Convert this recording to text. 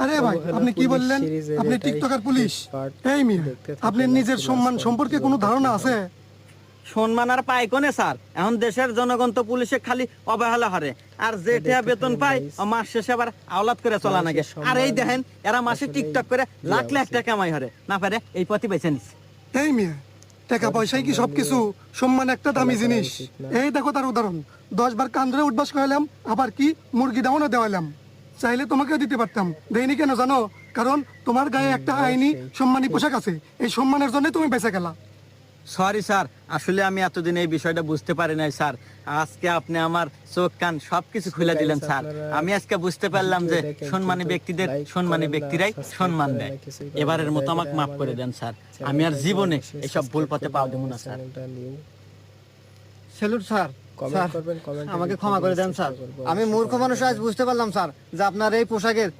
আরে ভাই আপনি কি বললেন? আপনি টিকটকার পুলিশ? এই মিয়া, আপনি নিজের সম্মান সম্পর্কে কোনো ধারণা আছে? সম্মান আর পায় কোনে স্যার? এখন দেশের জনগণ তো পুলিশে খালি অবহেলা হারে, আর যেটা বেতন পায় মাস শেষে আবার আওলাদ করে চলা নাগে। আর এই দেখেন এরা মাসে টিকটক করে লাখ লাখ টাকা কামাই হরে না পারে, এই পথই বেছে নিচ্ছে। এই মিয়া, টাকা পয়সাই কি সবকিছু? সম্মান একটা দামি জিনিস। এই দেখো তার উদাহরণ, 10 বার কান ধরে উঠবাস করালাম, আবার কি মুরগি দামও দেওয়ালাম। চাইলে তোমাকেও দিতে পারতাম, দেইনি কেন জানো? কারণ তোমার গায়ে একটা আইনি সম্মানী পোশাক আছে, এই সম্মানের জন্য তুমি বেঁচে গেলা। সরি স্যার, আসলে আমি এতদিন এই বিষয়টা বুঝতে পারি নাই স্যার। আজকে আপনি আমার চোখ কান সবকিছু খুলে দিলেন স্যার। আমি আজকে বুঝতে পারলাম যে সম্মানী ব্যক্তিদের সম্মানী ব্যক্তিরাই সম্মান দেয়। এবারের মতো আমাকে মাফ করে দেন স্যার, আমি আর জীবনে এসব ভুল পথে পা দেব না স্যার। Salute sir. স্যার আমাকে ক্ষমা করে দেন স্যার, আমি মূর্খ মানুষ আজ বুঝতে পারলাম স্যার যে আপনার এই পোশাকের